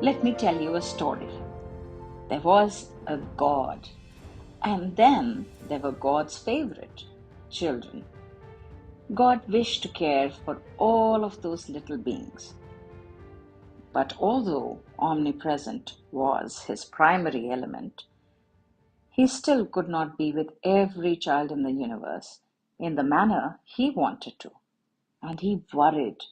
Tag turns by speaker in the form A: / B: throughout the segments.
A: Let me tell you a story. There was a God, and then there were God's favorite, children. God wished to care for all of those little beings. But although omnipresent was his primary element, he still could not be with every child in the universe in the manner he wanted to. And he worried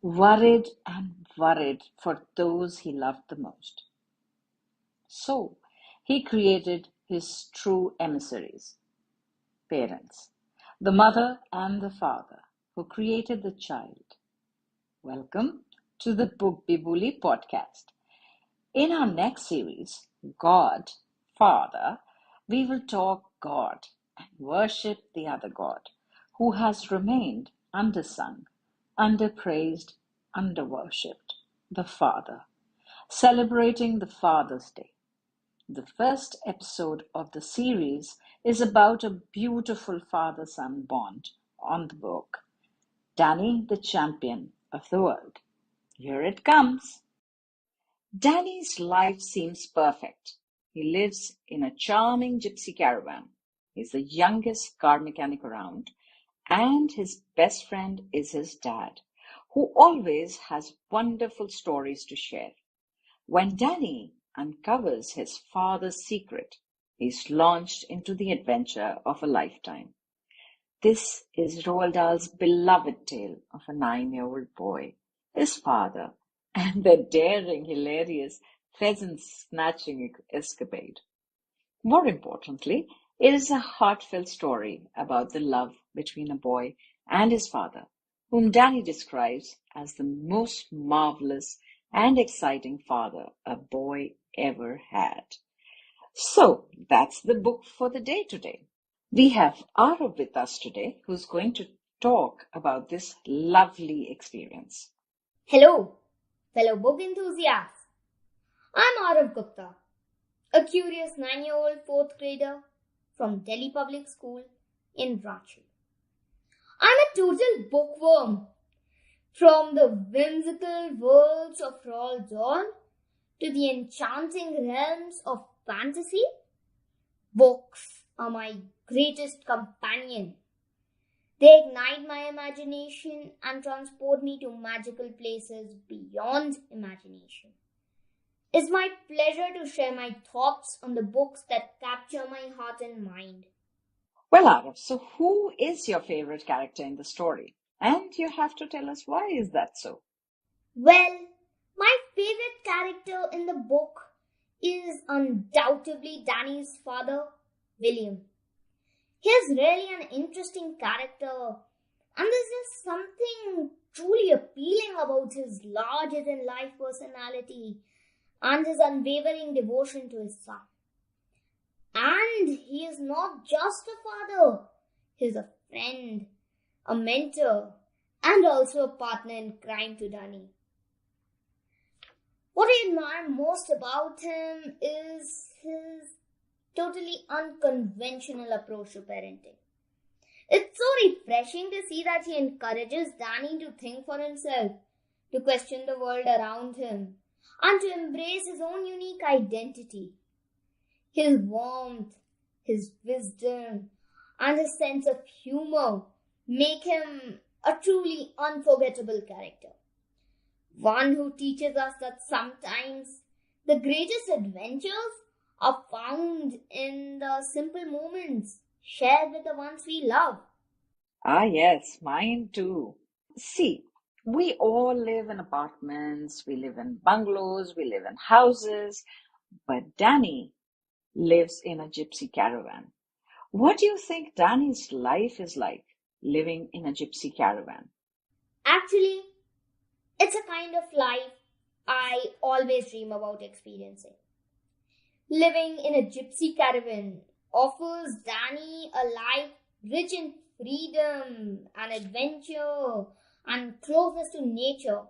A: and worried for those he loved the most. So he created his true emissaries, parents, the mother and the father who created the child. Welcome to the Book Bibuli podcast. In our next series, God, Father, we will talk God and worship the other God who has remained undersung, underpraised, underworshipped, the Father, celebrating the Father's Day. The first episode of the series is about a beautiful father-son bond on the book, Danny the Champion of the World. Here it comes. Danny's life seems perfect. He lives in a charming gypsy caravan. He's the youngest car mechanic around, and his best friend is his dad, who always has wonderful stories to share. When Danny uncovers his father's secret, he's launched into the adventure of a lifetime. This is Roald Dahl's beloved tale of a 9-year-old boy, his father, and their daring, hilarious pheasant snatching escapade. More importantly, it is a heartfelt story about the love between a boy and his father, whom Danny describes as the most marvelous and exciting father a boy ever had. So that's the book for the day today. We have Aarav with us today, who's going to talk about this lovely experience.
B: Hello, fellow book enthusiasts. I'm Aarav Gupta, a curious 9-year-old fourth grader from Delhi Public School in Ranchi. I'm a total bookworm, from the whimsical worlds of Roald Dahl to the enchanting realms of fantasy. Books are my greatest companion. They ignite my imagination and transport me to magical places beyond imagination. It's my pleasure to share my thoughts on the books that capture my heart and mind.
A: Well, Aarav, so who is your favorite character in the story? And you have to tell us why is that so?
B: Well, my favorite character in the book is undoubtedly Danny's father, William. He's really an interesting character, and there's just something truly appealing about his larger-than-life personality and his unwavering devotion to his son. And he is not just a father, he's a friend, a mentor, and also a partner in crime to Danny. What I admire most about him is his totally unconventional approach to parenting. It's so refreshing to see that he encourages Danny to think for himself, to question the world around him, and to embrace his own unique identity. His warmth, his wisdom, and his sense of humor make him a truly unforgettable character. One who teaches us that sometimes the greatest adventures are found in the simple moments shared with the ones we love.
A: Ah, yes, mine too. See, we all live in apartments, we live in bungalows, we live in houses, but Danny lives in a gypsy caravan. What do you think Danny's life is like living in a gypsy caravan?
B: Actually, it's a kind of life I always dream about experiencing. Living in a gypsy caravan offers Danny a life rich in freedom and adventure and closeness to nature.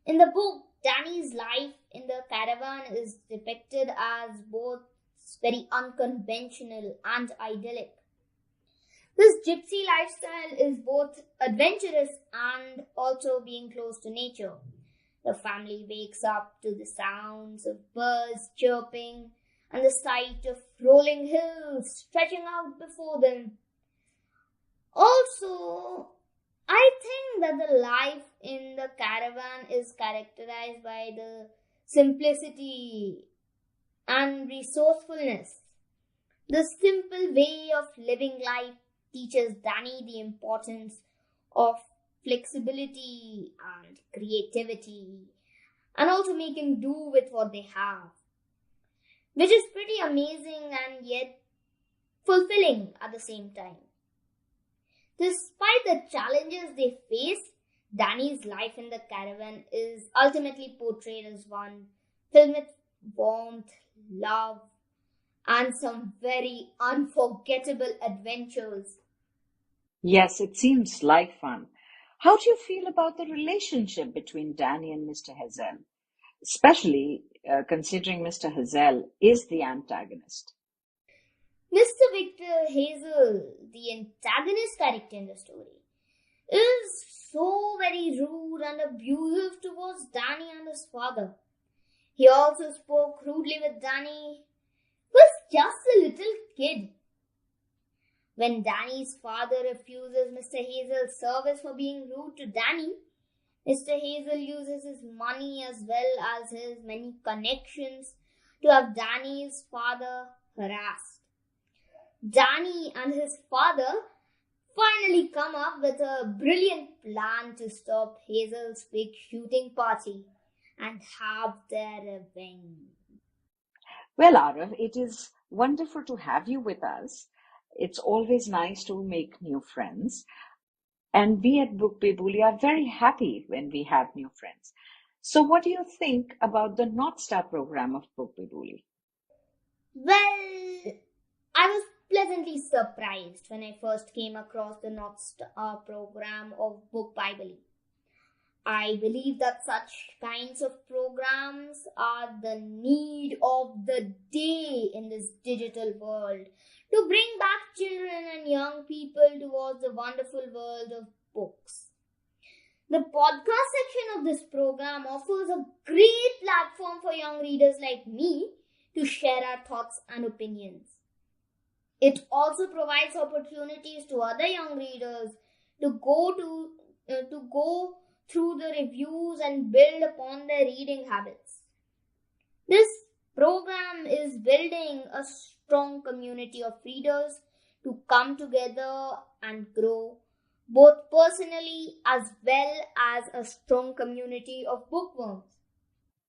B: In the book, Danny's life in the caravan is depicted as both very unconventional and idyllic. This gypsy lifestyle is both adventurous and also being close to nature. The family wakes up to the sounds of birds chirping and the sight of rolling hills stretching out before them. Also, I think that the life in the caravan is characterized by the simplicity and resourcefulness. The simple way of living life teaches Danny the importance of flexibility and creativity and also making do with what they have, which is pretty amazing and yet fulfilling at the same time. Despite the challenges they face, Danny's life in the caravan is ultimately portrayed as one filled with warmth, love, and some very unforgettable adventures.
A: Yes, it seems like fun. How do you feel about the relationship between Danny and Mr. Hazel, especially considering Mr. Hazel is the antagonist?
B: Mr. Victor Hazel, the antagonist character in the story, is so very rude and abusive towards Danny and his father. He also spoke rudely with Danny, who was just a little kid. When Danny's father refuses Mr. Hazel's service for being rude to Danny, Mr. Hazel uses his money as well as his many connections to have Danny's father harassed. Danny and his father finally come up with a brilliant plan to stop Hazel's big shooting party and have their revenge.
A: Well, Arav, it is wonderful to have you with us. It's always nice to make new friends. And we at Book Bibuli are very happy when we have new friends. So, what do you think about the North Star program of Book Bibuli?
B: Well, I was pleasantly surprised when I first came across the North Star program of Book Bible. I believe that such kinds of programs are the need of the day in this digital world to bring back children and young people towards the wonderful world of books. The podcast section of this program offers a great platform for young readers like me to share our thoughts and opinions. It also provides opportunities to other young readers to go through the reviews and build upon their reading habits. This program is building a strong community of readers to come together and grow, both personally as well as a strong community of bookworms.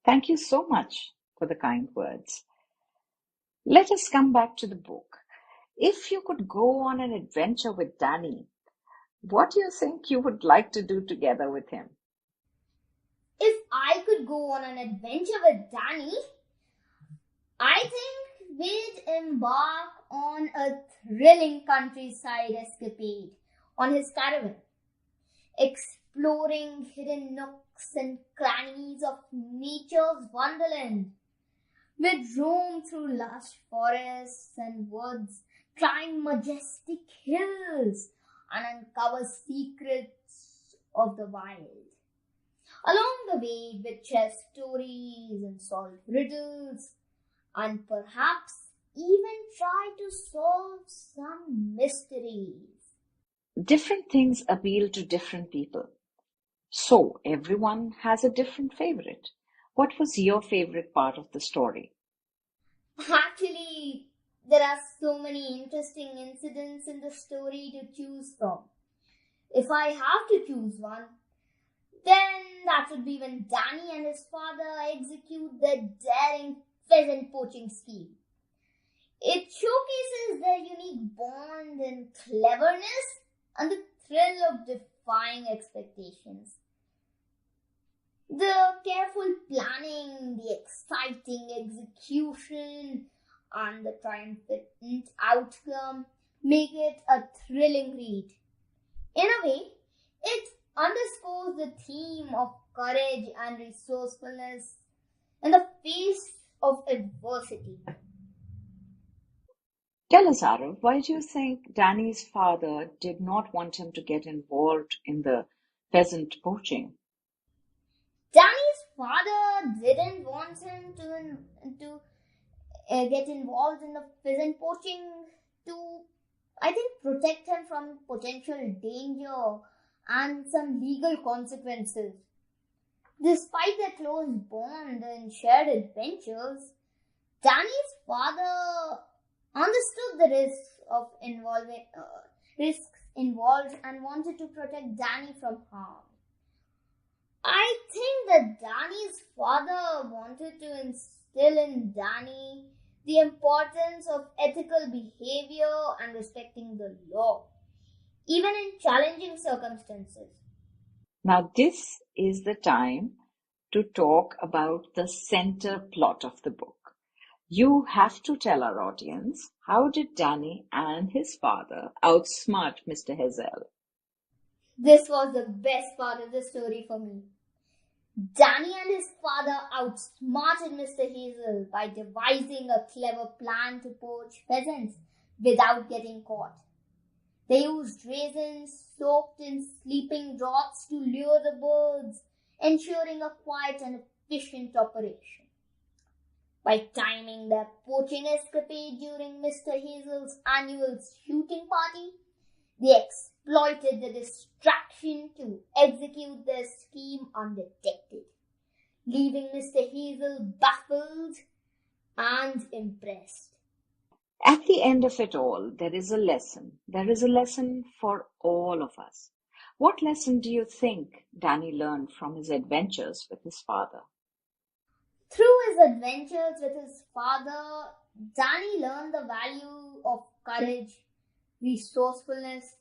A: Thank you so much for the kind words. Let us come back to the book. If you could go on an adventure with Danny, what do you think you would like to do together with him?
B: If I could go on an adventure with Danny, I think we'd embark on a thrilling countryside escapade on his caravan, exploring hidden nooks and crannies of nature's wonderland. We'd roam through lush forests and woods, climb majestic hills, and uncover secrets of the wild. Along the way, we'd share stories and solve riddles, and perhaps even try to solve some mysteries.
A: Different things appeal to different people. So everyone has a different favorite. What was your favorite part of the story?
B: Actually, there are so many interesting incidents in the story to choose from. If I have to choose one, then that would be when Danny and his father execute their daring pheasant poaching scheme. It showcases their unique bond and cleverness and the thrill of defying expectations. The careful planning, the exciting execution, and the triumphant outcome make it a thrilling read. In a way, it underscores the theme of courage and resourcefulness in the face of adversity.
A: Tell us, Aarav, why do you think Danny's father did not want him to get involved in the pheasant poaching?
B: Danny's father didn't want him to get involved in the pheasant poaching to, I think, protect him from potential danger and some legal consequences. Despite their close bond and shared adventures, Danny's father understood the risks involved and wanted to protect Danny from harm. I think that Danny's father wanted to instill in Danny the importance of ethical behavior and respecting the law, even in challenging circumstances.
A: Now, this is the time to talk about the center plot of the book. You have to tell our audience, how did Danny and his father outsmart Mr. Hazel?
B: This was the best part of the story for me. Danny and his father outsmarted Mr. Hazel by devising a clever plan to poach pheasants without getting caught. They used raisins soaked in sleeping draughts to lure the birds, ensuring a quiet and efficient operation. By timing their poaching escapade during Mr. Hazel's annual shooting party, they exploited the distraction to execute their scheme undetected, leaving Mr. Hazel baffled and impressed.
A: At the end of it all, there is a lesson. There is a lesson for all of us. What lesson do you think Danny learned from his adventures with his father?
B: Through his adventures with his father, Danny learned the value of courage, resourcefulness,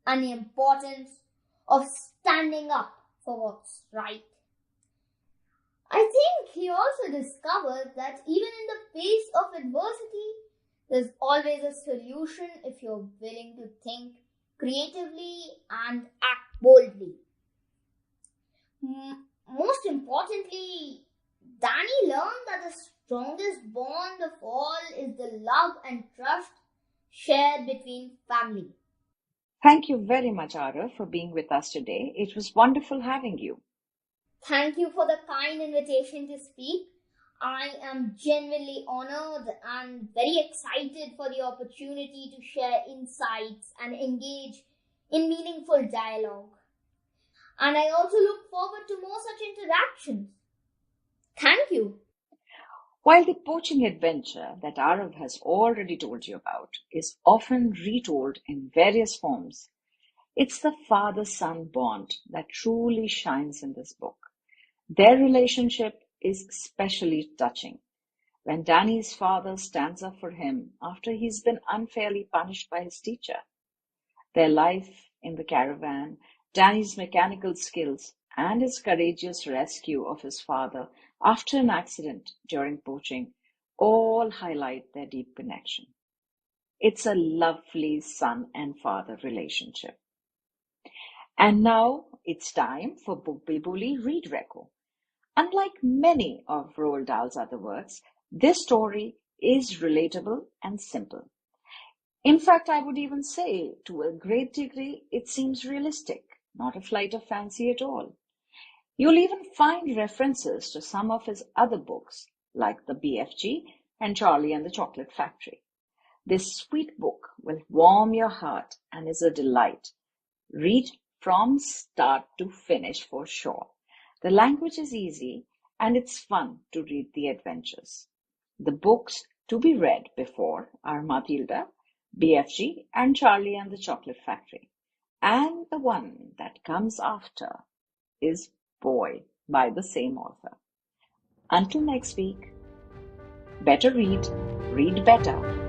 B: and the importance of standing up for what's right. I think he also discovered that even in the face of adversity, there's always a solution if you're willing to think creatively and act boldly. Most importantly, Danny learned that the strongest bond of all is the love and trust shared between family.
A: Thank you very much, Aarav, for being with us today. It was wonderful having you.
B: Thank you for the kind invitation to speak. I am genuinely honored and very excited for the opportunity to share insights and engage in meaningful dialogue. And I also look forward to more such interactions. Thank you.
A: While the poaching adventure that Aarav has already told you about is often retold in various forms, it's the father-son bond that truly shines in this book. Their relationship is especially touching. When Danny's father stands up for him after he's been unfairly punished by his teacher, their life in the caravan, Danny's mechanical skills, and his courageous rescue of his father after an accident during poaching all highlight their deep connection. It's a lovely son and father relationship. And now it's time for Book Bully Read Reco. Unlike many of Roald Dahl's other works, this story is relatable and simple. In fact, I would even say, to a great degree, it seems realistic, not a flight of fancy at all. You'll even find references to some of his other books, like the BFG and Charlie and the Chocolate Factory. This sweet book will warm your heart and is a delight. Read from start to finish for sure. The language is easy and it's fun to read the adventures. The books to be read before are Matilda, BFG, and Charlie and the Chocolate Factory. And the one that comes after is Boy by the same author. Until next week, better read, read better.